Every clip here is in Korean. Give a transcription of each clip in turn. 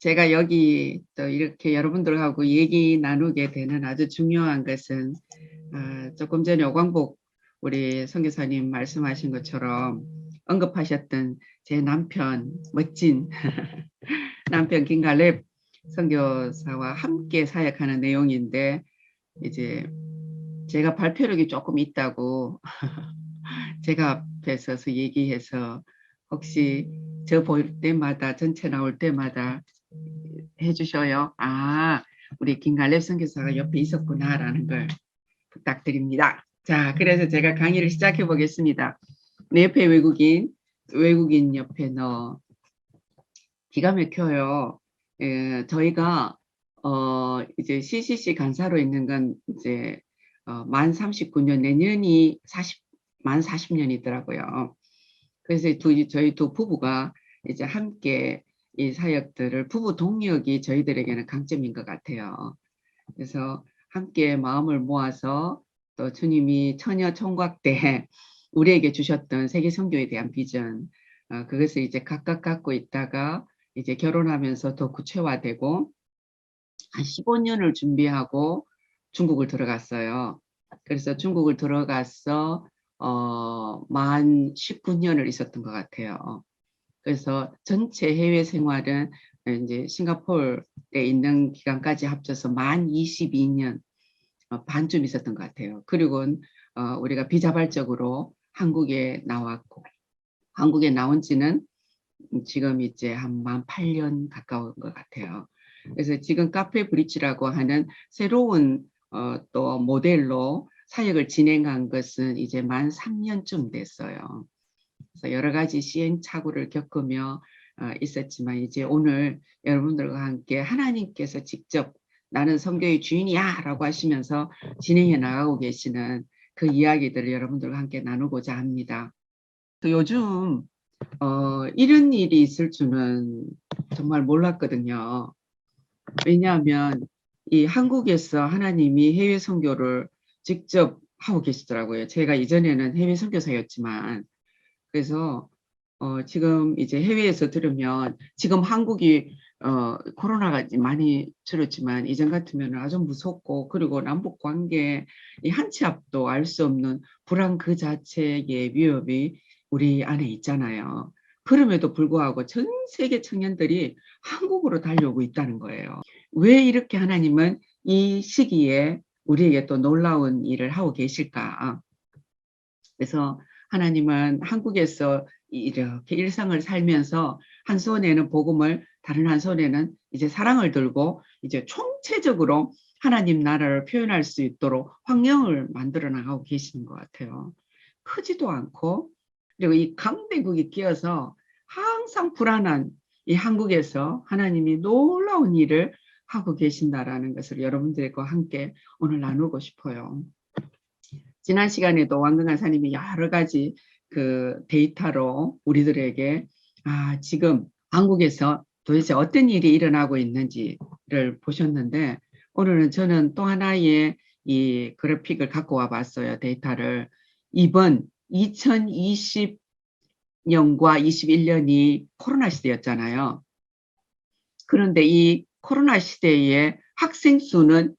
제가 여기 또 이렇게 여러분들하고 얘기 나누게 되는 아주 중요한 것은 조금 전에 오광복 우리 선교사님 말씀하신 것처럼 언급하셨던 제 남편 멋진 남편 김갈렙 선교사와 함께 사역하는 내용인데, 이제 제가 발표력이 조금 있다고 제가 앞에 서서 얘기해서 혹시 저 볼 때마다 전체 나올 때마다 해주셔요. 우리 김갈렙 선교사가 옆에 있었구나라는 걸 부탁드립니다. 자, 그래서 제가 강의를 시작해 보겠습니다. 내 옆에 외국인 옆에 너 기가 막혀요. 저희가 이제 CCC 간사로 있는 건 이제 만 39년, 내년이 만 40년이더라고요. 그래서 저희 두 부부가 이제 함께 이 사역들을, 부부 동력이 저희들에게는 강점인 것 같아요. 그래서 함께 마음을 모아서 또 주님이 처녀 총각 때 우리에게 주셨던 세계 선교에 대한 비전, 그것을 이제 각각 갖고 있다가 이제 결혼하면서 더 구체화되고 한 15년을 준비하고 중국을 들어갔어요. 그래서 중국을 들어가서 만 19년을 있었던 것 같아요. 그래서 전체 해외 생활은 이제 싱가포르에 있는 기간까지 합쳐서 만 22년 반쯤 있었던 것 같아요. 그리고는 우리가 비자발적으로 한국에 나왔고, 한국에 나온 지는 지금 이제 한 만 8년 가까운 것 같아요. 그래서 지금 카페 브릿지라고 하는 새로운 또 모델로 사역을 진행한 것은 이제 만 3년쯤 됐어요. 그래서 여러 가지 시행착오를 겪으며 있었지만, 이제 오늘 여러분들과 함께 하나님께서 직접 나는 선교의 주인이야 라고 하시면서 진행해 나가고 계시는 그 이야기들을 여러분들과 함께 나누고자 합니다. 또 요즘 이런 일이 있을 줄은 정말 몰랐거든요. 왜냐하면 이 한국에서 하나님이 해외 선교를 직접 하고 계시더라고요. 제가 이전에는 해외 선교사였지만, 그래서 지금 이제 해외에서 들으면 지금 한국이 코로나가 많이 줄었지만 이전 같으면 아주 무섭고, 그리고 남북 관계 이 한 치 앞도 알 수 없는 불안 그 자체의 위협이 우리 안에 있잖아요. 그럼에도 불구하고 전 세계 청년들이 한국으로 달려오고 있다는 거예요. 왜 이렇게 하나님은 이 시기에 우리에게 또 놀라운 일을 하고 계실까? 그래서 하나님은 한국에서 이렇게 일상을 살면서 한 손에는 복음을, 다른 한 손에는 이제 사랑을 들고 이제 총체적으로 하나님 나라를 표현할 수 있도록 환경을 만들어 나가고 계시는 것 같아요. 크지도 않고, 그리고 이 강대국이 끼어서 항상 불안한 이 한국에서 하나님이 놀라운 일을 하고 계신다라는 것을 여러분들과 함께 오늘 나누고 싶어요. 지난 시간에도 왕근 간사님이 여러 가지 그 데이터로 우리들에게 지금 한국에서 도대체 어떤 일이 일어나고 있는지를 보셨는데, 오늘은 저는 또 하나의 이 그래픽을 갖고 와 봤어요. 데이터를. 이번 2020년과 21년이 코로나 시대였잖아요. 그런데 이 코로나 시대에 학생 수는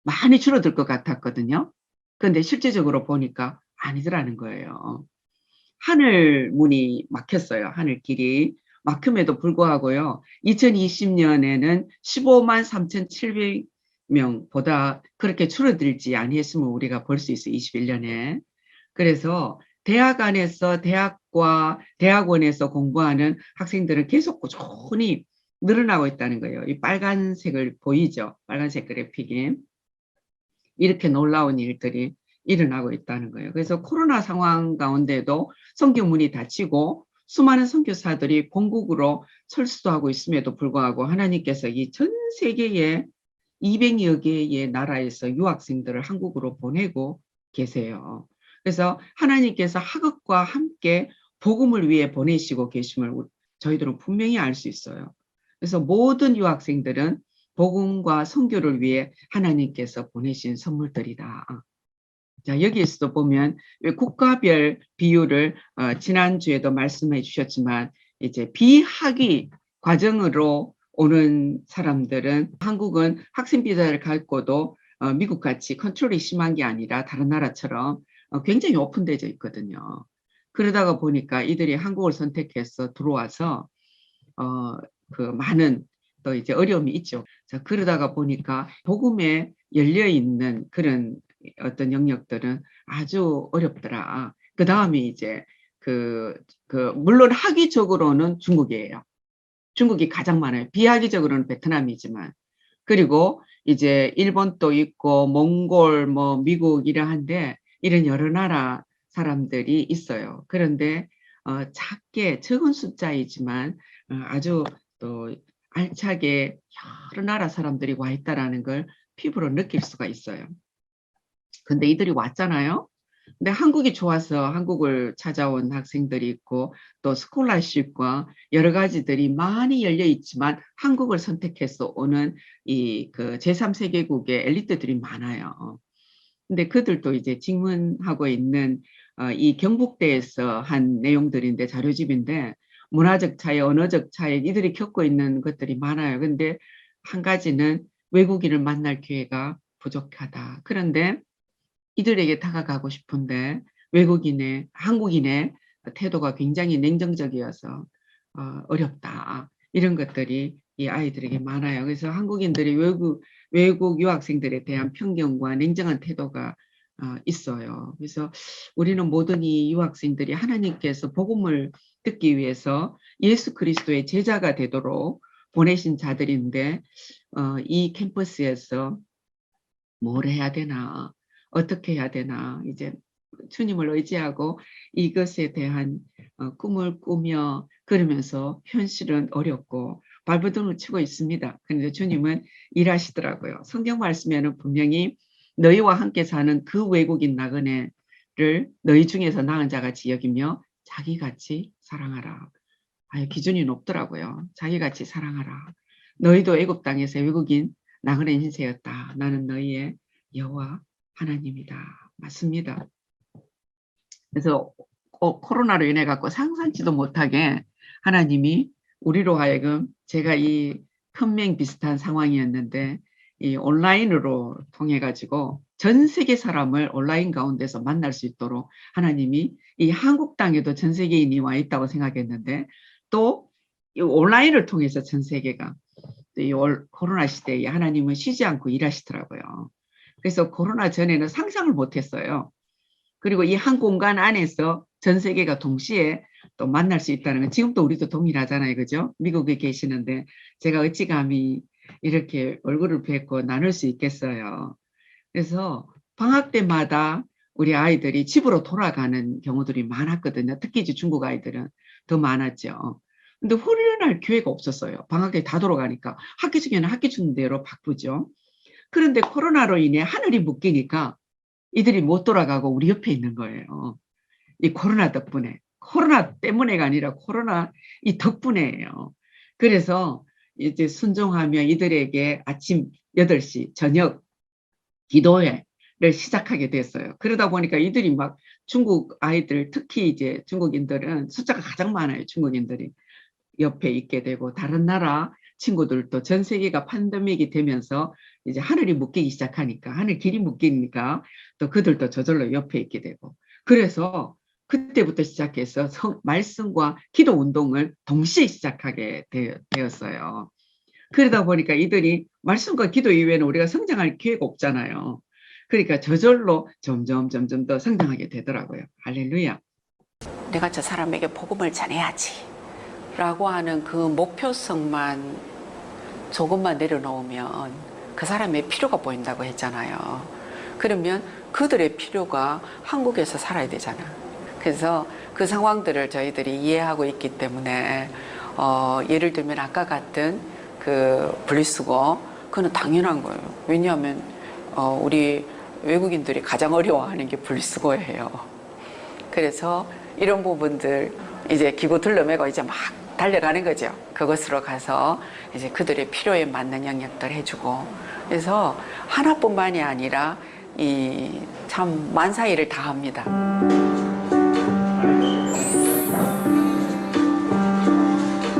많이 줄어들 것 같았거든요. 그런데 실제적으로 보니까 아니더라는 거예요. 하늘 문이 막혔어요. 하늘길이 막힘에도 불구하고요. 2020년에는 15만 3,700명보다 그렇게 줄어들지 아니했으면 우리가 볼 수 있어요. 21년에. 그래서 대학 안에서 대학과 대학원에서 공부하는 학생들은 계속 꾸준히 늘어나고 있다는 거예요. 이 빨간색을 보이죠? 빨간색 그래픽이. 이렇게 놀라운 일들이 일어나고 있다는 거예요. 그래서 코로나 상황 가운데도 선교문이 닫히고 수많은 선교사들이 본국으로 철수도 하고 있음에도 불구하고 하나님께서 이 전 세계에 200여 개의 나라에서 유학생들을 한국으로 보내고 계세요. 그래서 하나님께서 학업과 함께 복음을 위해 보내시고 계심을 저희들은 분명히 알 수 있어요. 그래서 모든 유학생들은 복음과 선교를 위해 하나님께서 보내신 선물들이다. 자, 여기에서도 보면 국가별 비율을 지난주에도 말씀해 주셨지만 이제 비학위 과정으로 오는 사람들은 한국은 학생 비자를 갖고도 미국같이 컨트롤이 심한 게 아니라 다른 나라처럼 굉장히 오픈되어 있거든요. 그러다가 보니까 이들이 한국을 선택해서 들어와서 그 많은 또 이제 어려움이 있죠. 자, 그러다가 보니까 복음에 열려 있는 그런 어떤 영역들은 아주 어렵더라. 그 다음에 이제 물론 학위적으로는 중국이에요. 중국이 가장 많아요. 비학위적으로는 베트남이지만. 그리고 이제 일본도 있고 몽골, 뭐 미국 이러한데 이런 여러 나라 사람들이 있어요. 그런데 작게 적은 숫자이지만 아주 또 알차게 여러 나라 사람들이 와 있다라는 걸 피부로 느낄 수가 있어요. 근데 이들이 왔잖아요. 근데 한국이 좋아서 한국을 찾아온 학생들이 있고 또 스콜라십과 여러 가지들이 많이 열려 있지만 한국을 선택해서 오는 이 그 제3세계국의 엘리트들이 많아요. 근데 그들도 이제 질문하고 있는 이 경북대에서 한 내용들인데 자료집인데 문화적 차이, 언어적 차이 이들이 겪고 있는 것들이 많아요. 근데 한 가지는 외국인을 만날 기회가 부족하다. 그런데 이들에게 다가가고 싶은데 한국인의 태도가 굉장히 냉정적이어서 어렵다. 이런 것들이 이 아이들에게 많아요. 그래서 한국인들이 외국 유학생들에 대한 편견과 냉정한 태도가 있어요. 그래서 우리는 모든 이 유학생들이 하나님께서 복음을 듣기 위해서 예수 그리스도의 제자가 되도록 보내신 자들인데 이 캠퍼스에서 뭘 해야 되나, 어떻게 해야 되나, 이제 주님을 의지하고 이것에 대한 꿈을 꾸며 그러면서 현실은 어렵고 발버둥을 치고 있습니다. 그런데 주님은 일하시더라고요. 성경 말씀에는 분명히 너희와 함께 사는 그 외국인 나그네를 너희 중에서 나은 자같이 여기며 자기같이 사랑하라. 기준이 높더라고요. 자기같이 사랑하라. 너희도 애굽 땅에서 외국인 나그네 인생이었다. 나는 너희의 여호와 하나님이다. 맞습니다. 그래서 코로나로 인해 갖고 상상치도 못하게 하나님이 우리로 하여금 제가 이 큰맹 비슷한 상황이었는데 이 온라인으로 통해 가지고 전 세계 사람을 온라인 가운데서 만날 수 있도록 하나님이 이 한국 땅에도 전 세계인이 와 있다고 생각했는데 또 이 온라인을 통해서 전 세계가 이 코로나 시대에 하나님은 쉬지 않고 일하시더라고요. 그래서 코로나 전에는 상상을 못했어요. 그리고 이 한 공간 안에서 전 세계가 동시에 또 만날 수 있다는 건 지금도 우리도 동일하잖아요. 그죠? 미국에 계시는데 제가 어찌 감히 이렇게 얼굴을 뵙고 나눌 수 있겠어요. 그래서 방학 때마다 우리 아이들이 집으로 돌아가는 경우들이 많았거든요. 특히 이제 중국 아이들은 더 많았죠. 근데 훈련할 기회가 없었어요. 방학에 다 돌아가니까 학기 중에는 학기 주는 대로 바쁘죠. 그런데 코로나로 인해 하늘이 묶이니까 이들이 못 돌아가고 우리 옆에 있는 거예요. 이 코로나 덕분에. 코로나 때문에가 아니라 코로나 이 덕분에예요. 그래서 이제 순종하며 이들에게 아침 8시 저녁 기도회를 시작하게 됐어요. 그러다 보니까 이들이 막 중국 아이들 특히 이제 중국인들은 숫자가 가장 많아요. 중국인들이 옆에 있게 되고 다른 나라 친구들도 전 세계가 팬데믹이 되면서 이제 하늘이 묶이기 시작하니까 하늘 길이 묶이니까 또 그들도 저절로 옆에 있게 되고 그래서 그때부터 시작해서 말씀과 기도 운동을 동시에 시작하게 되었어요. 그러다 보니까 이들이 말씀과 기도 이외에는 우리가 성장할 기회가 없잖아요. 그러니까 저절로 점점 더 성장하게 되더라고요. 할렐루야. 내가 저 사람에게 복음을 전해야지 라고 하는 그 목표성만 조금만 내려놓으면 그 사람의 필요가 보인다고 했잖아요. 그러면 그들의 필요가 한국에서 살아야 되잖아. 그래서 그 상황들을 저희들이 이해하고 있기 때문에 예를 들면 아까 같은 그 분리수거 그건 당연한 거예요. 왜냐하면 우리 외국인들이 가장 어려워하는 게 분리수거예요. 그래서 이런 부분들 이제 기구 둘러매고 이제 막 달려가는 거죠. 그것으로 가서 이제 그들의 필요에 맞는 영역들 해주고 그래서 하나뿐만이 아니라 이 참 만사일을 다 합니다.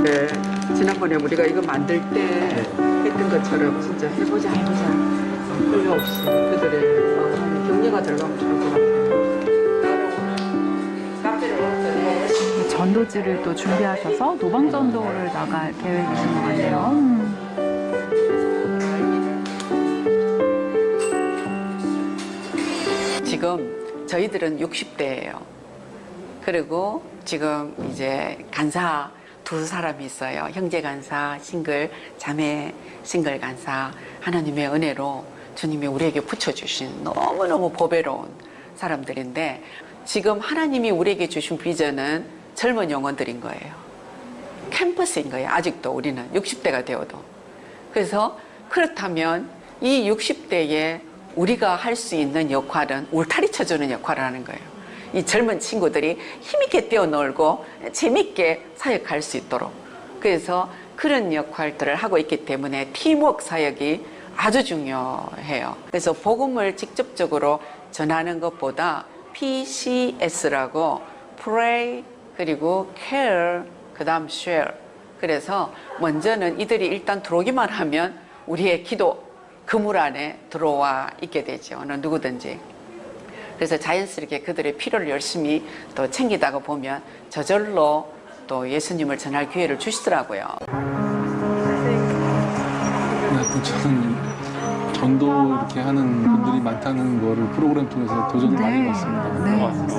네. 지난번에 우리가 이거 만들 때 했던 것처럼 진짜 해보자 끌려 없이 그들의 격려가 들어가면 좋을 것 같아요. 카페를 먹었더니 전도지를 또 준비하셔서 노방전도를 나갈 계획이신 것 같네요. 지금 저희들은 60대예요. 그리고 지금 이제 간사 두 사람이 있어요. 형제 간사, 싱글, 자매 싱글 간사. 하나님의 은혜로 주님이 우리에게 붙여주신 너무너무 보배로운 사람들인데 지금 하나님이 우리에게 주신 비전은 젊은 영혼들인 거예요. 캠퍼스인 거예요. 아직도 우리는 60대가 되어도. 그래서 그렇다면 이 60대에 우리가 할 수 있는 역할은 울타리 쳐주는 역할을 하는 거예요. 이 젊은 친구들이 힘있게 뛰어놀고 재밌게 사역할 수 있도록. 그래서 그런 역할들을 하고 있기 때문에 팀워크 사역이 아주 중요해요. 그래서 복음을 직접적으로 전하는 것보다 PCS라고 Pray 그리고 Care 그 다음 Share. 그래서 먼저는 이들이 일단 들어오기만 하면 우리의 기도 그물 안에 들어와 있게 되죠. 어느 누구든지. 그래서 자연스럽게 그들의 필요를 열심히 또 챙기다가 보면 저절로 또 예수님을 전할 기회를 주시더라고요. 저는 전도 이렇게 하는 분들이 많다는 거를 프로그램 통해서 도전을 많이 봤습니다. 네, 맞습니다.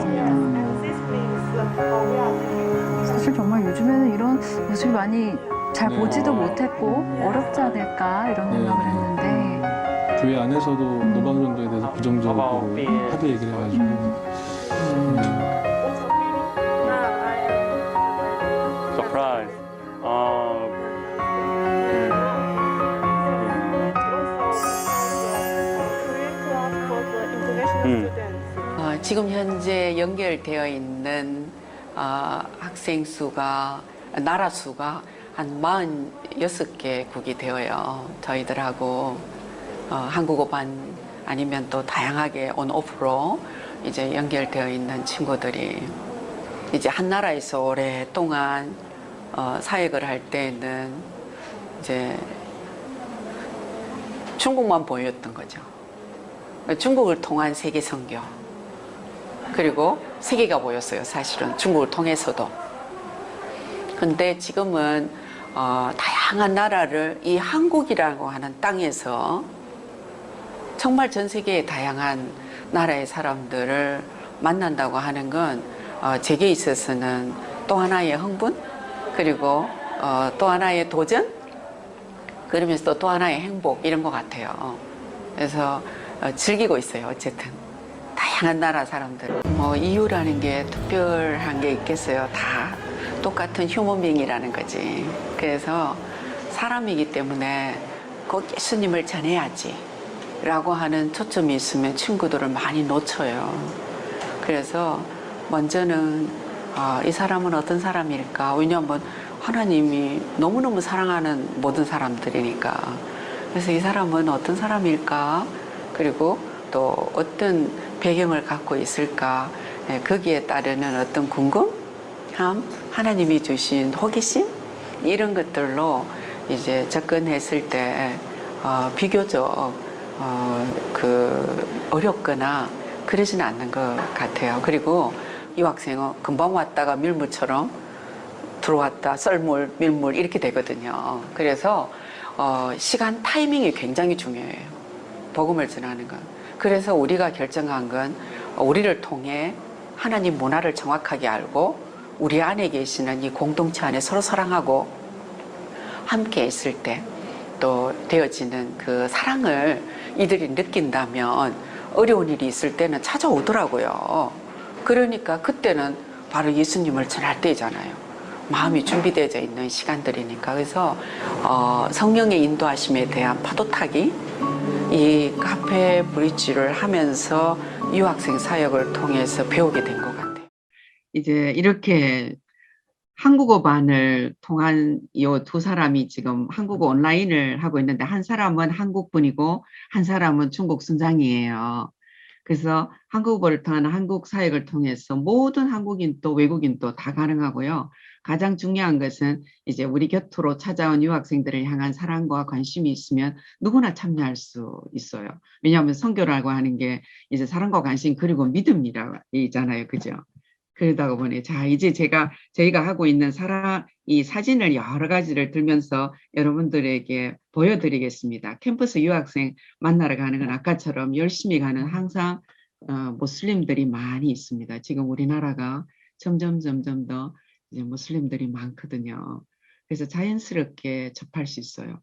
사실 정말 요즘에는 이런 모습이 많이 잘 네. 보지도 못했고 어렵지 않을까 이런 생각을 네. 했는데 교회 안에서도 노방전도에 대해서 부정적으로 하도 얘기를 해가지고 Surprise. 지금 현재 연결되어 있는 학생 수가 나라 수가 한 46개국이 되어요. 저희들하고 한국어 반 아니면 또 다양하게 온오프로 이제 연결되어 있는 친구들이 이제 한 나라에서 오랫동안 사역을 할 때는 이제 중국만 보였던 거죠. 중국을 통한 세계 선교. 그리고 세계가 보였어요. 사실은 중국을 통해서도. 근데 지금은 다양한 나라를 이 한국이라고 하는 땅에서 정말 전 세계의 다양한 나라의 사람들을 만난다고 하는 건 제게 있어서는 또 하나의 흥분 그리고 또 하나의 도전 그러면서 또 하나의 행복 이런 것 같아요. 그래서 즐기고 있어요. 어쨌든 다양한 나라 사람들 뭐 이유라는 게 특별한 게 있겠어요. 다 똑같은 휴먼빙이라는 거지. 그래서 사람이기 때문에 꼭 예수님을 전해야지 라고 하는 초점이 있으면 친구들을 많이 놓쳐요. 그래서 먼저는 이 사람은 어떤 사람일까. 왜냐하면 하나님이 너무너무 사랑하는 모든 사람들이니까. 그래서 이 사람은 어떤 사람일까. 그리고 또 어떤 배경을 갖고 있을까. 거기에 따르는 어떤 궁금함, 하나님이 주신 호기심 이런 것들로 이제 접근했을 때 비교적 어렵거나 그러지는 않는 것 같아요. 그리고 이 학생은 금방 왔다가 밀물처럼 들어왔다 썰물 밀물 이렇게 되거든요. 그래서 시간 타이밍이 굉장히 중요해요. 복음을 전하는 건. 그래서 우리가 결정한 건 우리를 통해 하나님 문화를 정확하게 알고 우리 안에 계시는 이 공동체 안에 서로 사랑하고 함께 있을 때 또 되어지는 그 사랑을 이들이 느낀다면 어려운 일이 있을 때는 찾아오더라고요. 그러니까 그때는 바로 예수님을 전할 때잖아요. 마음이 준비되어 있는 시간들이니까. 그래서 성령의 인도하심에 대한 파도타기 이 카페 브릿지를 하면서 유학생 사역을 통해서 배우게 된 것 같아요. 이제 이렇게 한국어 반을 통한 이 두 사람이 지금 한국어 온라인을 하고 있는데 한 사람은 한국 분이고 한 사람은 중국 순장이에요. 그래서 한국어를 통한 한국 사역을 통해서 모든 한국인 또 외국인 또 다 가능하고요. 가장 중요한 것은 이제 우리 곁으로 찾아온 유학생들을 향한 사랑과 관심이 있으면 누구나 참여할 수 있어요. 왜냐하면 선교라고 하는 게 이제 사랑과 관심 그리고 믿음이잖아요. 그죠? 그러다 보니 자 이제 저희가 하고 있는 이 사진을 여러 가지를 들면서 여러분들에게 보여드리겠습니다. 캠퍼스 유학생 만나러 가는 건 아까처럼 열심히 가는 항상 무슬림들이 많이 있습니다. 지금 우리나라가 점점 더 이제 무슬림들이 많거든요. 그래서 자연스럽게 접할 수 있어요.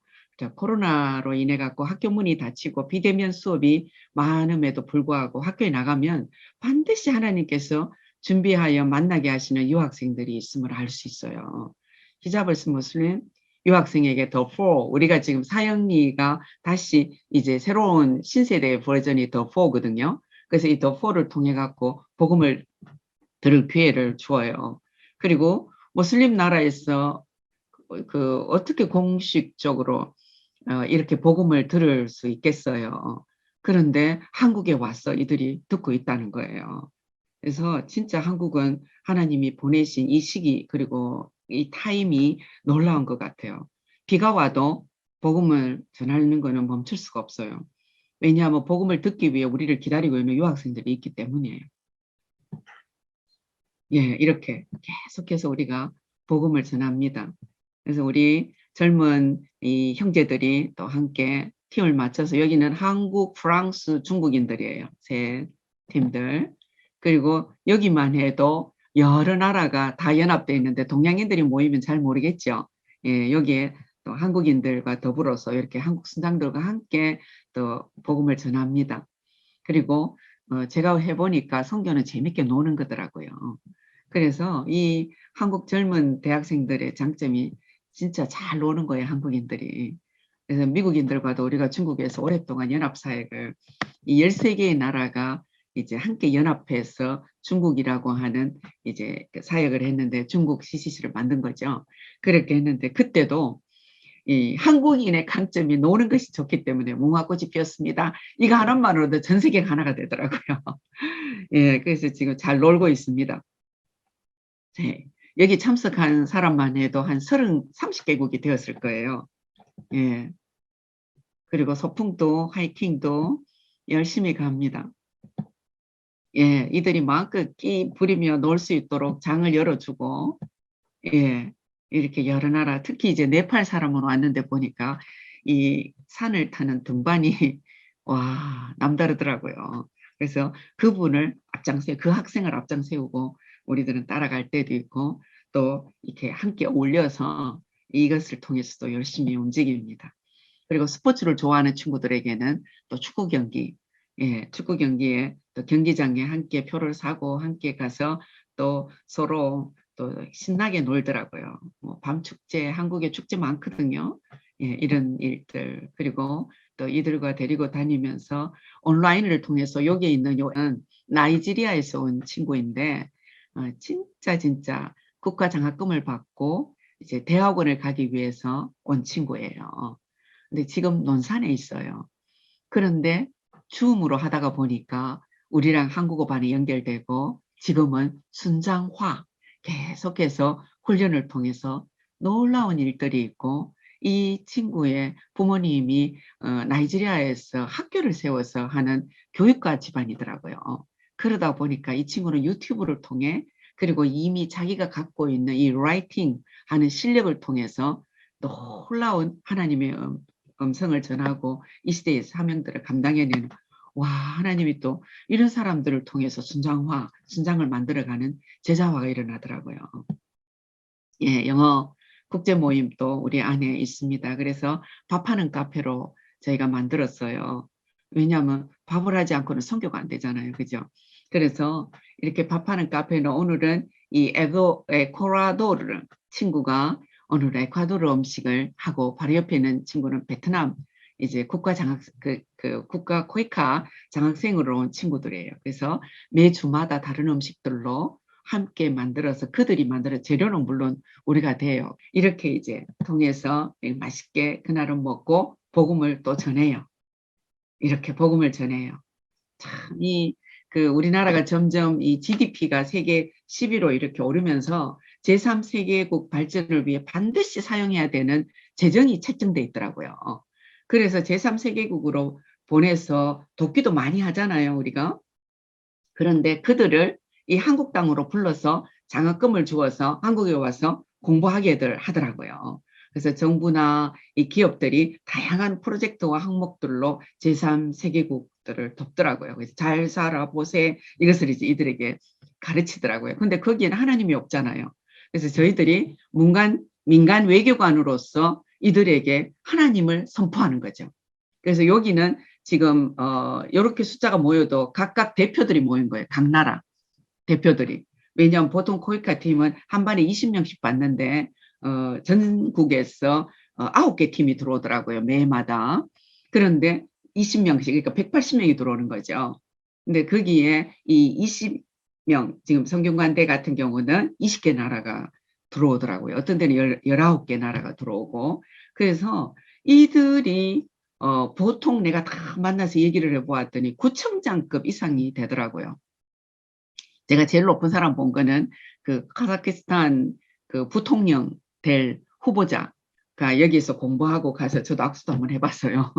코로나로 인해 갖고 학교 문이 닫히고 비대면 수업이 많음에도 불구하고 학교에 나가면 반드시 하나님께서 준비하여 만나게 하시는 유학생들이 있음을 알 수 있어요. 히잡을 쓴 무슬림 유학생에게 더 4, 우리가 지금 사형리가 다시 이제 새로운 신세대의 버전이 더 4거든요. 그래서 이 더 4를 통해 갖고 복음을 들을 기회를 주어요. 그리고 무슬림 나라에서 어떻게 공식적으로 이렇게 복음을 들을 수 있겠어요. 그런데 한국에 와서 이들이 듣고 있다는 거예요. 그래서 진짜 한국은 하나님이 보내신 이 시기 그리고 이 타임이 놀라운 것 같아요. 비가 와도 복음을 전하는 것은 멈출 수가 없어요. 왜냐하면 복음을 듣기 위해 우리를 기다리고 있는 유학생들이 있기 때문이에요. 예, 이렇게 계속해서 우리가 복음을 전합니다. 그래서 우리 젊은 이 형제들이 또 함께 팀을 맞춰서 여기는 한국, 프랑스, 중국인들이에요. 세 팀들. 그리고 여기만 해도 여러 나라가 다 연합되어 있는데 동양인들이 모이면 잘 모르겠죠. 예, 여기에 또 한국인들과 더불어서 이렇게 한국 선장들과 함께 또 복음을 전합니다. 그리고 제가 해보니까 선교는 재밌게 노는 거더라고요. 그래서 이 한국 젊은 대학생들의 장점이 진짜 잘 노는 거예요, 한국인들이. 그래서 미국인들과도 우리가 중국에서 오랫동안 연합사역을 이 13개의 나라가 이제 함께 연합해서 중국이라고 하는 이제 사역을 했는데 중국 CCC를 만든 거죠. 그렇게 했는데 그때도 이 한국인의 강점이 노는 것이 좋기 때문에 무궁화꽃이 피었습니다. 이거 하나만으로도 전 세계가 하나가 되더라고요. 예, 그래서 지금 잘 놀고 있습니다. 네, 여기 참석한 사람만 해도 한 30개국이 되었을 거예요. 예. 그리고 소풍도 하이킹도 열심히 갑니다. 예, 이들이 마음껏 끼 부리며 놀 수 있도록 장을 열어주고, 예, 이렇게 여러 나라, 특히 이제 네팔 사람으로 왔는데 보니까 이 산을 타는 등반이 와 남다르더라고요. 그래서 그분을 그 학생을 앞장 세우고 우리들은 따라갈 때도 있고 또 이렇게 함께 어울려서 이것을 통해서도 열심히 움직입니다. 그리고 스포츠를 좋아하는 친구들에게는 또 축구 경기, 예, 축구 경기에 또 경기장에 함께 표를 사고 함께 가서 또 서로 또 신나게 놀더라고요. 뭐 밤축제, 한국에 축제 많거든요. 예, 이런 일들. 그리고 또 이들과 데리고 다니면서 온라인을 통해서 여기에 있는 나이지리아에서 온 친구인데 진짜 국가 장학금을 받고 이제 대학원을 가기 위해서 온 친구예요. 근데 지금 논산에 있어요. 그런데 줌으로 하다가 보니까 우리랑 한국어 반이 연결되고 지금은 순장화 계속해서 훈련을 통해서 놀라운 일들이 있고 이 친구의 부모님이 나이지리아에서 학교를 세워서 하는 교육과 집안이더라고요. 그러다 보니까 이 친구는 유튜브를 통해 그리고 이미 자기가 갖고 있는 이 라이팅 하는 실력을 통해서 놀라운 하나님의 음성을 전하고 이 시대의 사명들을 감당해내는 와 하나님이 또 이런 사람들을 통해서 순장을 만들어가는 제자화가 일어나더라고요. 예, 영어 국제 모임도 우리 안에 있습니다. 그래서 밥하는 카페로 저희가 만들었어요. 왜냐하면 밥을 하지 않고는 선교가 안 되잖아요. 그죠? 그래서 이렇게 밥하는 카페는 오늘은 이 에콰도르 친구가 오늘 에콰도르 음식을 하고 바로 옆에 있는 친구는 베트남 이제 국가 코이카 장학생으로 온 친구들이에요. 그래서 매주마다 다른 음식들로 함께 만들어서 그들이 만들어 재료는 물론 우리가 돼요. 이렇게 이제 통해서 맛있게 그날은 먹고 복음을 또 전해요. 이렇게 복음을 전해요. 참 우리나라가 점점 이 GDP가 세계 10위로 이렇게 오르면서 제3세계국 발전을 위해 반드시 사용해야 되는 재정이 책정돼 있더라고요. 그래서 제3세계국으로 보내서 돕기도 많이 하잖아요, 우리가. 그런데 그들을 이 한국 땅으로 불러서 장학금을 주어서 한국에 와서 공부하게들 하더라고요. 그래서 정부나 이 기업들이 다양한 프로젝트와 항목들로 제3세계국들을 돕더라고요. 그래서 잘 살아보세 이것을 이제 이들에게 가르치더라고요. 근데 거기에는 하나님이 없잖아요. 그래서 저희들이 민간 외교관으로서 이들에게 하나님을 선포하는 거죠. 그래서 여기는 지금 이렇게 숫자가 모여도 각각 대표들이 모인 거예요. 각 나라 대표들이. 왜냐하면 보통 코이카 팀은 한 반에 20명씩 받는데 전국에서 9개 팀이 들어오더라고요. 매마다. 그런데 20명씩, 그러니까 180명이 들어오는 거죠. 근데 거기에 이 20명, 지금 성균관대 같은 경우는 20개 나라가 들어오더라고요. 어떤 데는 19개 나라가 들어오고. 그래서 이들이 보통 내가 다 만나서 얘기를 해보았더니 구청장급 이상이 되더라고요. 제가 제일 높은 사람 본 거는 그 카자흐스탄 그 부통령 될 후보자가 여기서 공부하고 가서 저도 악수도 한번 해봤어요.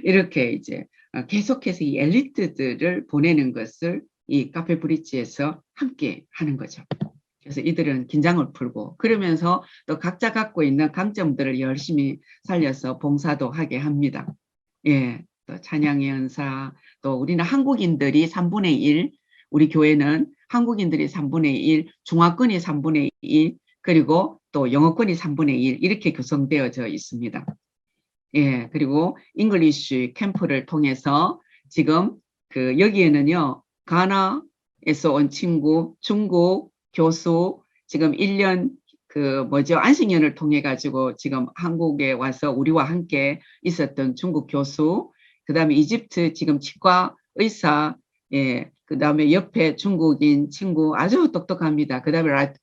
이렇게 이제 계속해서 이 엘리트들을 보내는 것을 이 카페 브릿지에서 함께 하는 거죠. 그래서 이들은 긴장을 풀고 그러면서 또 각자 갖고 있는 강점들을 열심히 살려서 봉사도 하게 합니다. 예, 또 찬양의 은사, 또 우리는 한국인들이 3분의 1, 우리 교회는 한국인들이 3분의 1, 중화권이 3분의 1, 그리고 또 영어권이 3분의 1 이렇게 구성되어져 있습니다. 예, 그리고 잉글리쉬 캠프를 통해서 지금 그 여기에는요, 가나에서 온 친구, 중국 교수, 지금 1년 안식년을 통해 가지고 지금 한국에 와서 우리와 함께 있었던 중국 교수, 그다음에 이집트 지금 치과 의사, 예, 그다음에 옆에 중국인 친구 아주 똑똑합니다. 그다음에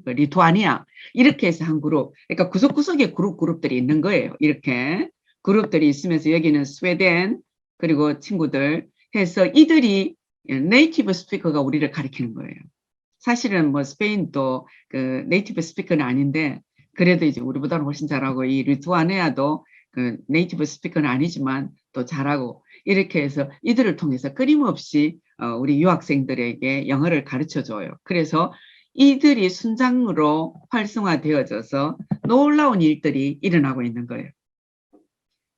리투아니아 이렇게 해서 한 그룹, 그러니까 구석구석에 그룹들이 있는 거예요. 이렇게 그룹들이 있으면서 여기는 스웨덴 그리고 친구들 해서 이들이 네이티브 스피커가 우리를 가리키는 거예요. 사실은 뭐 스페인도 그 네이티브 스피커는 아닌데 그래도 이제 우리보다는 훨씬 잘하고 이 리투아니아도 그 네이티브 스피커는 아니지만 또 잘하고 이렇게 해서 이들을 통해서 끊임없이 우리 유학생들에게 영어를 가르쳐 줘요. 그래서 이들이 순장으로 활성화되어져서 놀라운 일들이 일어나고 있는 거예요.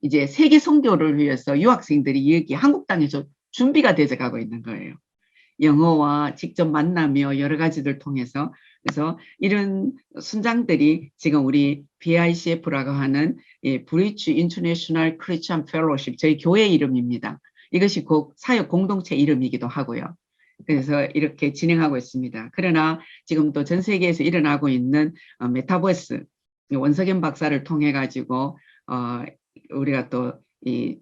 이제 세계 선교를 위해서 유학생들이 여기 한국 땅에서 준비가 되어 가고 있는 거예요. 영어와 직접 만나며 여러 가지들 통해서. 그래서 이런 순장들이 지금 우리 BICF라고 하는 브리치 인터내셔널 크리스천 펠로십, 저희 교회 이름입니다. 이것이 사역 공동체 이름이기도 하고요. 그래서 이렇게 진행하고 있습니다. 그러나 지금 또 전 세계에서 일어나고 있는 메타버스, 원석연 박사를 통해 가지고 우리가 또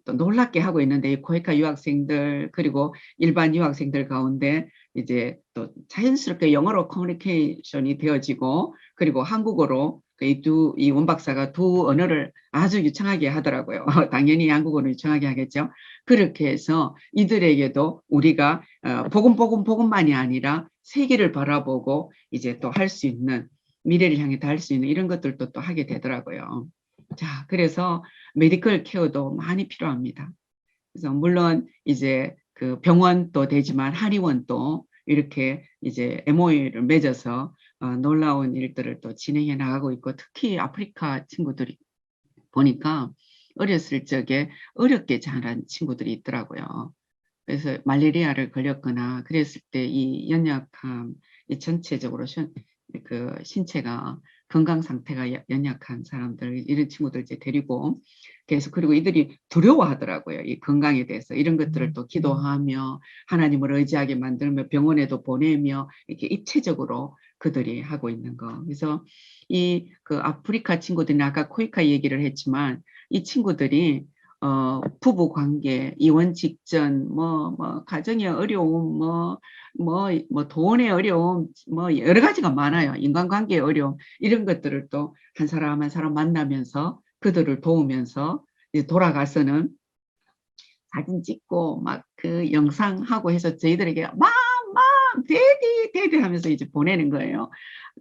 놀랍게 하고 있는데 이 코이카 유학생들 그리고 일반 유학생들 가운데 이제 또 자연스럽게 영어로 커뮤니케이션이 되어지고 그리고 한국어로 이 원 박사가 두 언어를 아주 유창하게 하더라고요. 당연히 한국어는 유창하게 하겠죠. 그렇게 해서 이들에게도 우리가 복음만이 아니라 세계를 바라보고 이제 또 할 수 있는 미래를 향해 다 할 수 있는 이런 것들도 또 하게 되더라고요. 자, 그래서 메디컬 케어도 많이 필요합니다. 그래서 물론 이제 그 병원도 되지만 한의원도 이렇게 이제 MOU를 맺어서 놀라운 일들을 또 진행해 나가고 있고 특히 아프리카 친구들이 보니까 어렸을 적에 어렵게 자란 친구들이 있더라고요. 그래서 말레리아를 걸렸거나 그랬을 때 이 연약함, 이 전체적으로 그 신체가 건강 상태가 연약한 사람들 이런 친구들 이제 데리고 계속 그리고 이들이 두려워하더라고요. 이 건강에 대해서 이런 것들을 또 기도하며 하나님을 의지하게 만들며 병원에도 보내며 이렇게 입체적으로 그들이 하고 있는 거. 그래서 이 그 아프리카 친구들이 아까 코이카 얘기를 했지만 이 친구들이 부부 관계, 이혼 직전, 가정의 어려움, 돈의 어려움, 여러 가지가 많아요. 인간관계의 어려움, 이런 것들을 또 한 사람 한 사람 만나면서 그들을 도우면서 이제 돌아가서는 사진 찍고 막 그 영상하고 해서 저희들에게 막 데디 하면서 이제 보내는 거예요.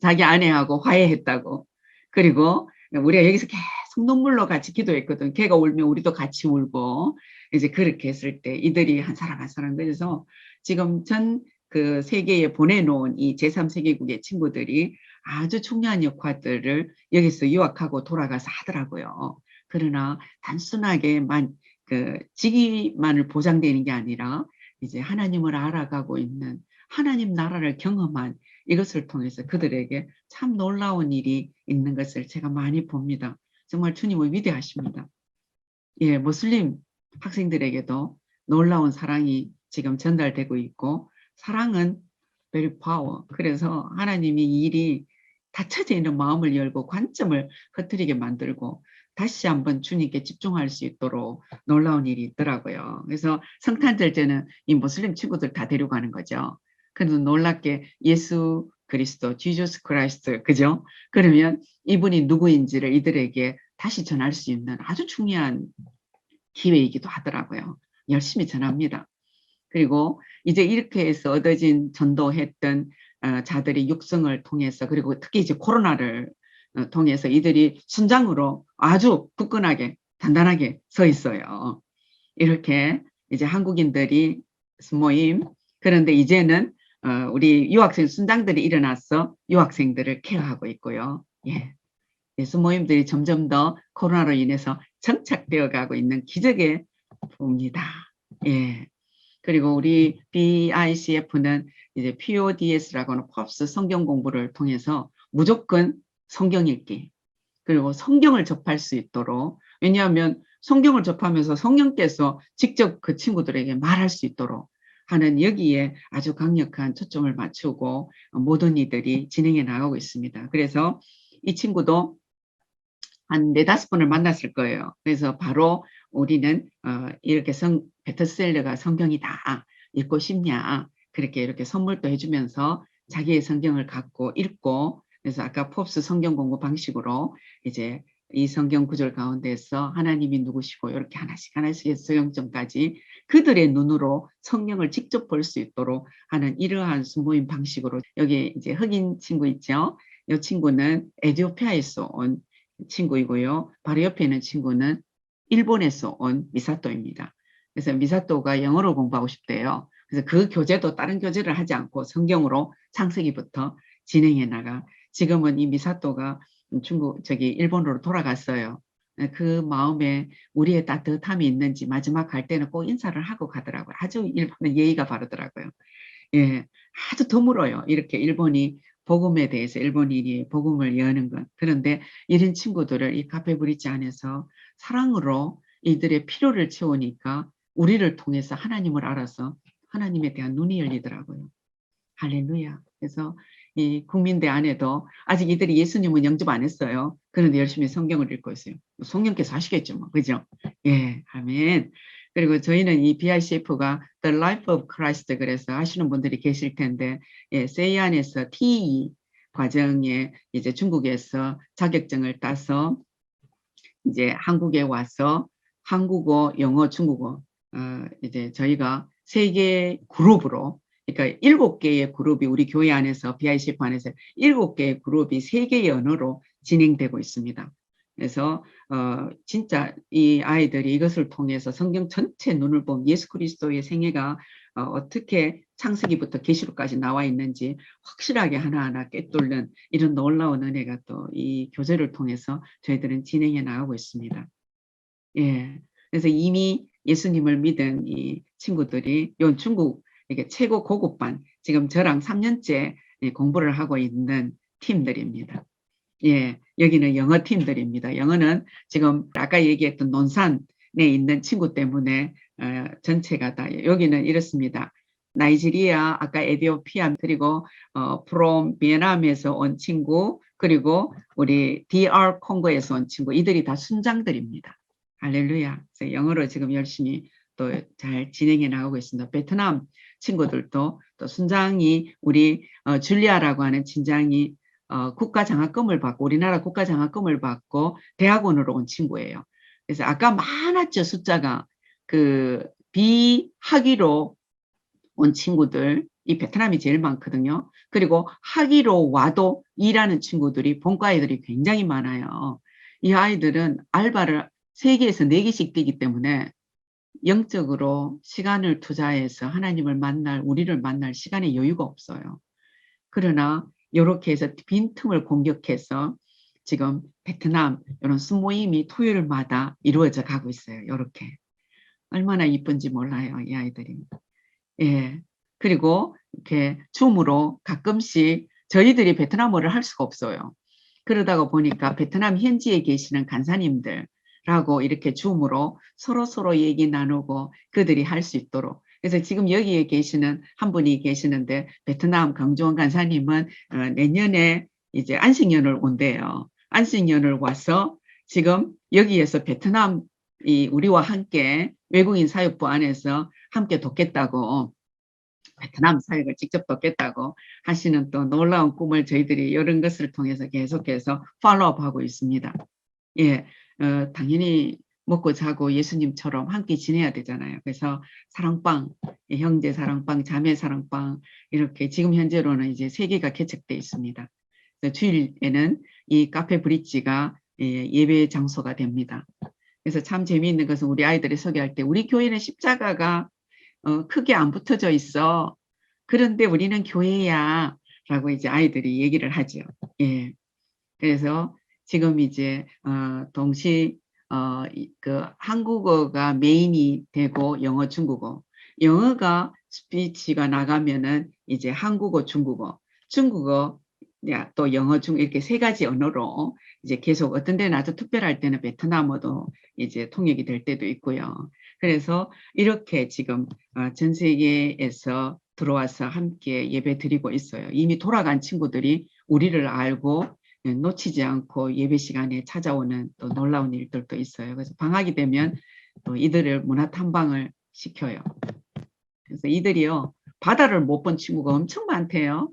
자기 아내하고 화해했다고. 그리고 우리가 여기서 계속 눈물로 같이 기도했거든. 걔가 울면 우리도 같이 울고 이제 그렇게 했을 때 이들이 한 사람 한 사람 그래서 지금 전 그 세계에 보내놓은 이 제3세계국의 친구들이 아주 중요한 역할들을 여기서 유학하고 돌아가서 하더라고요. 그러나 단순하게만 그 직위만을 보장되는 게 아니라 이제 하나님을 알아가고 있는 하나님 나라를 경험한 이것을 통해서 그들에게 참 놀라운 일이 있는 것을 제가 많이 봅니다. 정말 주님은 위대하십니다. 예, 무슬림 학생들에게도 놀라운 사랑이 지금 전달되고 있고 사랑은 very power. 그래서 하나님이 이 일이 닫혀져 있는 마음을 열고 관점을 흐트리게 만들고 다시 한번 주님께 집중할 수 있도록 놀라운 일이 있더라고요. 그래서 성탄절 때는 이 무슬림 친구들 다 데려가는 거죠. 그래도 놀랍게 예수 그리스도, 지저스 크라이스트, 그죠? 그러면 이분이 누구인지를 이들에게 다시 전할 수 있는 아주 중요한 기회이기도 하더라고요. 열심히 전합니다. 그리고 이제 이렇게 해서 얻어진 전도했던 자들이 육성을 통해서 그리고 특히 이제 코로나를 통해서 이들이 순장으로 아주 굳건하게 단단하게 서 있어요. 이렇게 이제 한국인들이 모임 그런데 이제는 우리 유학생 순장들이 일어나서 유학생들을 케어하고 있고요. 예. 예수 모임들이 점점 더 코로나로 인해서 정착되어 가고 있는 기적의 봅니다. 예. 그리고 우리 BICF는 이제 PODS라고 하는 팝스 성경 공부를 통해서 무조건 성경 읽기 그리고 성경을 접할 수 있도록 왜냐하면 성경을 접하면서 성령께서 직접 그 친구들에게 말할 수 있도록 하는 여기에 아주 강력한 초점을 맞추고 모든 이들이 진행해 나가고 있습니다. 그래서 이 친구도 한 4-5번을 만났을 거예요. 그래서 바로 우리는 이렇게 베스트셀러가 성경이다. 읽고 싶냐. 그렇게 이렇게 선물도 해주면서 자기의 성경을 갖고 읽고 그래서 아까 팝스 성경 공부 방식으로 이제 이 성경 구절 가운데서 하나님이 누구시고 이렇게 하나씩 해서 영점까지 그들의 눈으로 성령을 직접 볼 수 있도록 하는 이러한 순모임 방식으로 여기 이제 흑인 친구 있죠. 이 친구는 에티오피아에서 온 친구이고요. 바로 옆에 있는 친구는 일본에서 온 미사토입니다. 그래서 미사토가 영어로 공부하고 싶대요. 그래서 그 교재도 다른 교재를 하지 않고 성경으로 창세기부터 진행해 나가. 지금은 이 미사토가 일본으로 돌아갔어요. 그 마음에 우리의 따뜻함이 있는지 마지막 갈 때는 꼭 인사를 하고 가더라고요. 아주 일본은 예의가 바르더라고요. 예, 아주 드물어요. 이렇게 일본이 복음에 대해서 일본인이 복음을 여는 것. 그런데 이런 친구들을 이 카페 브릿지 안에서 사랑으로 이들의 필요를 채우니까 우리를 통해서 하나님을 알아서 하나님에 대한 눈이 열리더라고요. 할렐루야. 그래서 이 국민대 안에도 아직 이들이 예수님은 영접 안 했어요. 그런데 열심히 성경을 읽고 있어요. 성령께서 하시겠죠. 뭐. 그죠? 예, 아멘. 그리고 저희는 이 BICF가 The Life of Christ 그래서 하시는 분들이 계실 텐데, 예, 세이안에서 TE 과정에 이제 중국에서 자격증을 따서 이제 한국에 와서 한국어, 영어, 중국어, 이제 저희가 3개 그룹으로 그러니까 7개의 그룹이 우리 교회 안에서 BICF 안에서 7개의 그룹이 3개의 언어로 진행되고 있습니다. 그래서 진짜 이 아이들이 이것을 통해서 성경 전체 눈을 보면 예수 그리스도의 생애가 어떻게 창세기부터 계시록까지 나와 있는지 확실하게 하나하나 꿰뚫는 이런 놀라운 은혜가 또 이 교재를 통해서 저희들은 진행해 나가고 있습니다. 예, 그래서 이미 예수님을 믿은 이 친구들이 요 중국 이게 최고 고급반 지금 저랑 3년째 공부를 하고 있는 팀들입니다. 예, 여기는 영어 팀들입니다. 영어는 지금 아까 얘기했던 논산에 있는 친구 때문에 전체가 다 여기는 이렇습니다. 나이지리아, 아까 에티오피아 그리고 프롬 베트남에서 온 친구 그리고 우리 DR 콩고에서 온 친구 이들이 다 순장들입니다. 할렐루야. 그래서 영어로 지금 열심히 또 잘 진행해 나가고 있습니다. 베트남 친구들도 또 순장이 우리 줄리아라고 하는 친장이 국가장학금을 받고 우리나라 국가장학금을 받고 대학원으로 온 친구예요. 그래서 아까 많았죠. 숫자가 그 비학위로 온 친구들 이 베트남이 제일 많거든요. 그리고 학위로 와도 일하는 친구들이 본과 아이들이 굉장히 많아요. 이 아이들은 알바를 3개에서 4개씩 뛰기 때문에 영적으로 시간을 투자해서 하나님을 만날, 우리를 만날 시간에 여유가 없어요. 그러나 이렇게 해서 빈틈을 공격해서 지금 베트남 이런 순모임이 토요일마다 이루어져 가고 있어요. 이렇게. 얼마나 이쁜지 몰라요, 이 아이들이. 예. 그리고 이렇게 줌으로 가끔씩 저희들이 베트남어를 할 수가 없어요. 그러다가 보니까 베트남 현지에 계시는 간사님들하고 이렇게 줌으로 서로 얘기 나누고 그들이 할 수 있도록. 그래서 지금 여기에 계시는 한 분이 계시는데 베트남 강주원 간사님은 내년에 이제 안식년을 온대요. 안식년을 와서 지금 여기에서 베트남 우리와 함께 외국인 사역부 안에서 함께 돕겠다고, 베트남 사역을 직접 돕겠다고 하시는 또 놀라운 꿈을 저희들이 이런 것을 통해서 계속해서 팔로우업하고 있습니다. 예, 당연히 먹고 자고 예수님처럼 함께 지내야 되잖아요. 그래서 사랑방, 형제 사랑방, 자매 사랑방 이렇게 지금 현재로는 이제 3개가 개척되어 있습니다. 주일에는 이 카페 브릿지가 예배 장소가 됩니다. 그래서 참 재미있는 것은 우리 아이들이 소개할 때 우리 교회는 십자가가 크게 안 붙어져 있어. 그런데 우리는 교회야. 라고 이제 아이들이 얘기를 하죠. 예. 그래서 지금 이제, 그 한국어가 메인이 되고 영어, 중국어. 영어가 스피치가 나가면은 이제 한국어, 중국어, 중국어, 또 영어, 중국어 이렇게 3가지 언어로 이제 계속 어떤 데는 아주 특별할 때는 베트남어도 이제 통역이 될 때도 있고요. 그래서 이렇게 지금 전 세계에서 들어와서 함께 예배 드리고 있어요. 이미 돌아간 친구들이 우리를 알고 놓치지 않고 예배 시간에 찾아오는 또 놀라운 일들도 있어요. 그래서 방학이 되면 또 이들을 문화 탐방을 시켜요. 그래서 이들이요, 바다를 못 본 친구가 엄청 많대요.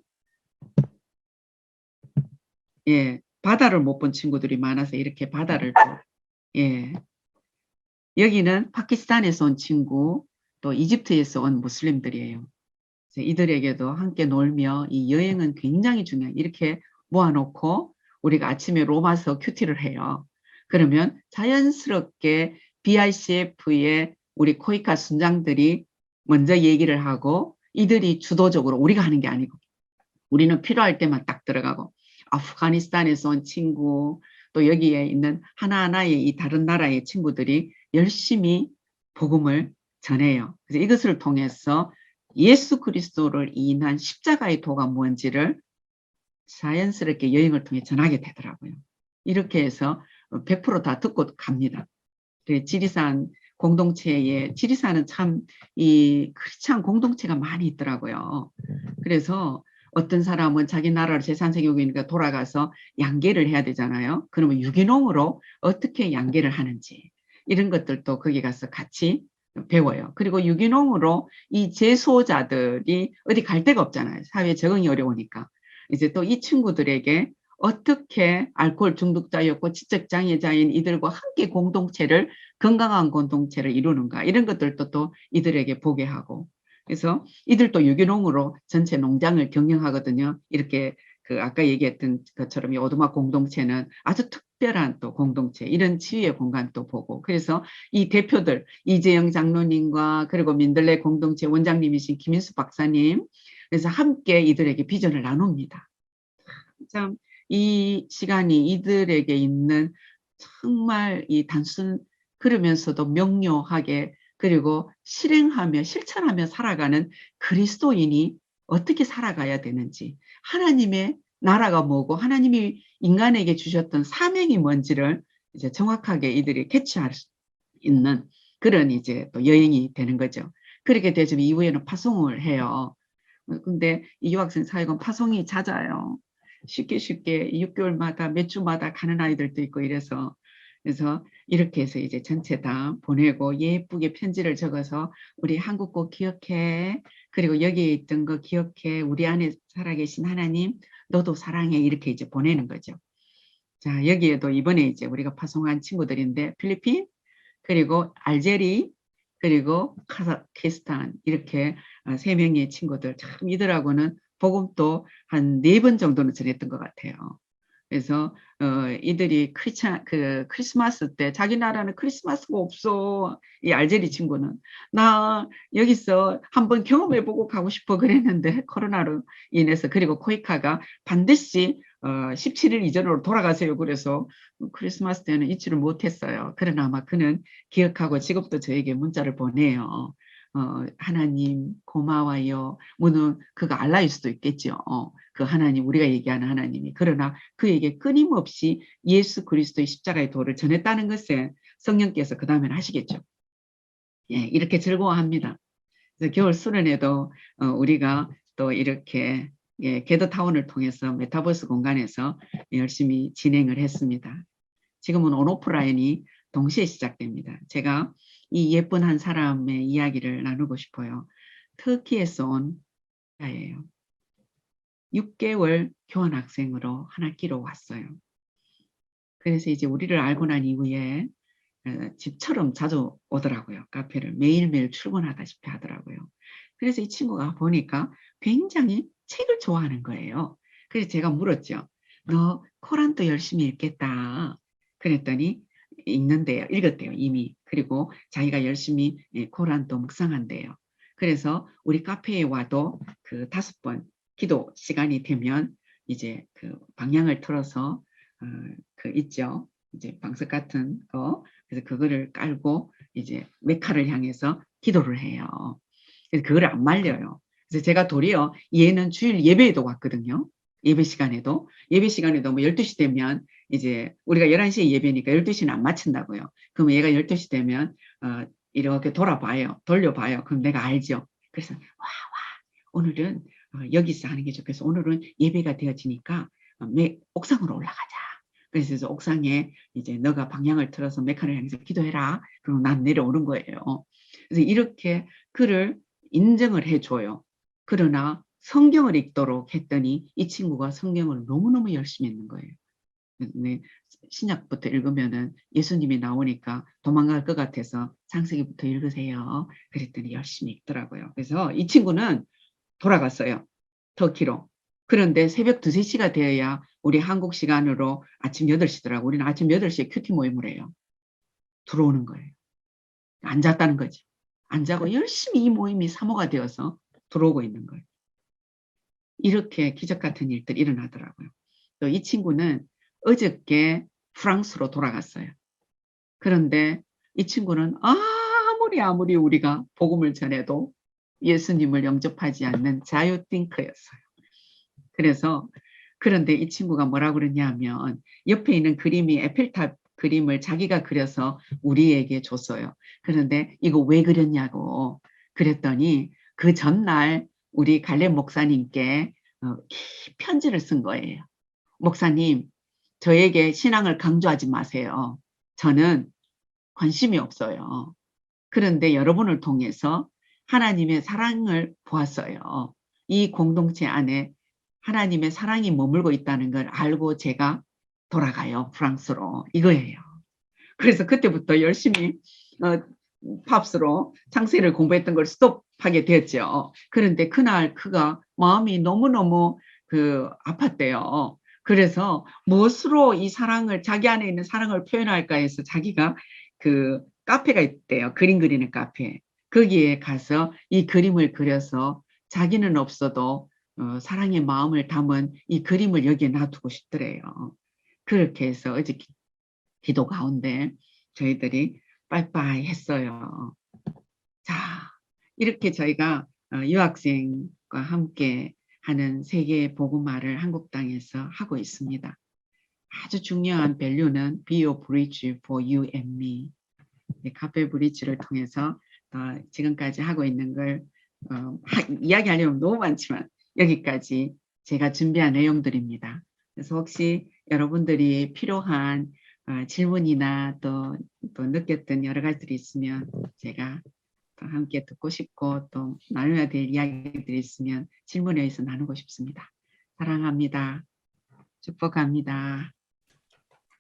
예, 바다를 못 본 친구들이 많아서 이렇게 바다를 예. 여기는 파키스탄에서 온 친구, 또 이집트에서 온 무슬림들이에요. 그래서 이들에게도 함께 놀며 이 여행은 굉장히 중요해요. 이렇게 모아놓고 우리가 아침에 로마서 큐티를 해요. 그러면 자연스럽게 BICF의 우리 코이카 순장들이 먼저 얘기를 하고 이들이 주도적으로, 우리가 하는 게 아니고 우리는 필요할 때만 딱 들어가고, 아프가니스탄에서 온 친구, 또 여기에 있는 하나하나의 이 다른 나라의 친구들이 열심히 복음을 전해요. 그래서 이것을 통해서 예수 그리스도를 인한 십자가의 도가 뭔지를 자연스럽게 여행을 통해 전하게 되더라고요. 이렇게 해서 100% 듣고 갑니다. 지리산 공동체에, 지리산은 참 이 크리스찬 공동체가 많이 있더라고요. 그래서 어떤 사람은 자기 나라로 제3세계국이니까 돌아가서 양계를 해야 되잖아요. 그러면 유기농으로 어떻게 양계를 하는지 이런 것들도 거기 가서 같이 배워요. 그리고 유기농으로 이 재소자들이 어디 갈 데가 없잖아요. 사회에 적응이 어려우니까. 이제 또 이 친구들에게 어떻게 알코올 중독자였고 지적장애자인 이들과 함께 공동체를, 건강한 공동체를 이루는가, 이런 것들도 또 이들에게 보게 하고, 그래서 이들도 유기농으로 전체 농장을 경영하거든요. 이렇게 그 아까 얘기했던 것처럼 이 오두막 공동체는 아주 특별한 또 공동체, 이런 치유의 공간도 보고, 그래서 이 대표들 이재영 장로님과 그리고 민들레 공동체 원장님이신 김인수 박사님, 그래서 함께 이들에게 비전을 나눕니다. 참 이 시간이 이들에게 있는 정말 이 단순, 그러면서도 명료하게, 그리고 실행하며 실천하며 살아가는 그리스도인이 어떻게 살아가야 되는지, 하나님의 나라가 뭐고 하나님이 인간에게 주셨던 사명이 뭔지를 이제 정확하게 이들이 캐치할 수 있는 그런 이제 또 여행이 되는 거죠. 그렇게 되면 이후에는 파송을 해요. 근데 이 유학생 사역은 파송이 잦아요. 쉽게 6개월마다 몇 주마다 가는 아이들도 있고 이래서, 그래서 이렇게 해서 이제 전체 다 보내고 예쁘게 편지를 적어서 우리 한국 꼭 기억해, 그리고 여기에 있던 거 기억해, 우리 안에 살아계신 하나님 너도 사랑해, 이렇게 이제 보내는 거죠. 자, 여기에도 이번에 이제 우리가 파송한 친구들인데 필리핀, 그리고 알제리, 그리고 카자흐스탄 이렇게 3명의 친구들 참 이들하고는 복음도 한 4번 정도는 전했던 것 같아요. 그래서 이들이 크리스마스 때 자기 나라는 크리스마스가 없어. 이 알제리 친구는 나 여기서 한번 경험해보고 가고 싶어 그랬는데 코로나로 인해서 그리고 코이카가 반드시 17일 이전으로 돌아가세요. 그래서 크리스마스 때는 잊지를 못했어요. 그러나 아마 그는 기억하고 지금도 저에게 문자를 보내요. 하나님 고마워요. 뭐는 그가 알라일 수도 있겠죠. 그 하나님 우리가 얘기하는 하나님이 그러나 그에게 끊임없이 예수 그리스도의 십자가의 도를 전했다는 것에 성령께서 그 다음에는 하시겠죠. 예, 이렇게 즐거워합니다. 그래서 겨울 수련회도 우리가 또 이렇게 게더타운을 통해서 메타버스 공간에서 열심히 진행을 했습니다. 지금은 온오프라인이 동시에 시작됩니다. 제가 이 예쁜 한 사람의 이야기를 나누고 싶어요. 터키에서 온 자예요. 6개월 교환학생으로 한 학기로 왔어요. 그래서 이제 우리를 알고 난 이후에 집처럼 자주 오더라고요. 카페를 매일매일 출근하다시피 하더라고요. 그래서 이 친구가 보니까 굉장히 책을 좋아하는 거예요. 그래서 제가 물었죠. 너 코란도 열심히 읽겠다. 그랬더니 읽었대요 이미. 그리고 자기가 열심히 코란도 묵상한대요. 그래서 우리 카페에 와도 그 5번 기도 시간이 되면 이제 그 방향을 틀어서 그 있죠. 이제 방석 같은 거. 그래서 그거를 깔고 이제 메카를 향해서 기도를 해요. 그래서 그걸 안 말려요. 그래서 제가 도리어 얘는 주일 예배에도 왔거든요. 예배 시간에도 뭐 12시 되면 이제 우리가 11시에 예배니까 12시는 안 마친다고요. 그러면 얘가 12시 되면 이렇게 돌려봐요. 그럼 내가 알죠. 그래서 와 오늘은 여기서 하는 게 좋겠어. 오늘은 예배가 되어지니까 옥상으로 올라가자. 그래서 옥상에 이제 너가 방향을 틀어서 메카를 향해서 기도해라. 그럼 난 내려오는 거예요. 그래서 이렇게 그를 인정을 해줘요. 그러나 성경을 읽도록 했더니 이 친구가 성경을 너무너무 열심히 읽는 거예요. 네, 신약부터 읽으면은 예수님이 나오니까 도망갈 것 같아서 창세기부터 읽으세요. 그랬더니 열심히 읽더라고요. 그래서 이 친구는 돌아갔어요. 터키로. 그런데 새벽 2, 3시가 되어야 우리 한국 시간으로 아침 8시더라고. 우리는 아침 8시에 큐티 모임을 해요. 들어오는 거예요. 안 잤다는 거지. 안 자고 열심히 이 모임이 사모가 되어서 들어오고 있는 거예요. 이렇게 기적 같은 일들이 일어나더라고요. 또 이 친구는 어저께 프랑스로 돌아갔어요. 그런데 이 친구는 아무리 우리가 복음을 전해도 예수님을 영접하지 않는 자유띵커였어요. 그래서 그런데 이 친구가 뭐라고 그러냐면 옆에 있는 그림이 에펠탑 그림을 자기가 그려서 우리에게 줬어요. 그런데 이거 왜 그렸냐고 그랬더니 그 전날 우리 갈렙 목사님께 편지를 쓴 거예요. 목사님, 저에게 신앙을 강조하지 마세요. 저는 관심이 없어요. 그런데 여러분을 통해서 하나님의 사랑을 보았어요. 이 공동체 안에 하나님의 사랑이 머물고 있다는 걸 알고 제가 돌아가요. 프랑스로. 이거예요. 그래서 그때부터 열심히 팝스로 창세기를 공부했던 걸 스톱하게 되었죠. 그런데 그날 그가 마음이 너무너무 아팠대요. 그래서 무엇으로 이 사랑을 자기 안에 있는 사랑을 표현할까 해서 자기가 그 카페가 있대요. 그림 그리는 카페. 거기에 가서 이 그림을 그려서 자기는 없어도 사랑의 마음을 담은 이 그림을 여기에 놔두고 싶더래요. 그렇게 해서 어제 기도 가운데 저희들이 빠이빠이 했어요. 자, 이렇게 저희가 유학생과 함께 하는 세계 복음화를 한국 땅에서 하고 있습니다. 아주 중요한 밸류는 Be a bridge for you and me. 카페 브리지를 통해서 지금까지 하고 있는 걸 이야기하려면 너무 많지만 여기까지 제가 준비한 내용들입니다. 그래서 혹시 여러분들이 필요한 질문이나 또 느꼈던 여러 가지들이 있으면 제가 또 함께 듣고 싶고 또 나눠야 될 이야기들이 있으면 질문에 의해서 나누고 싶습니다. 사랑합니다. 축복합니다.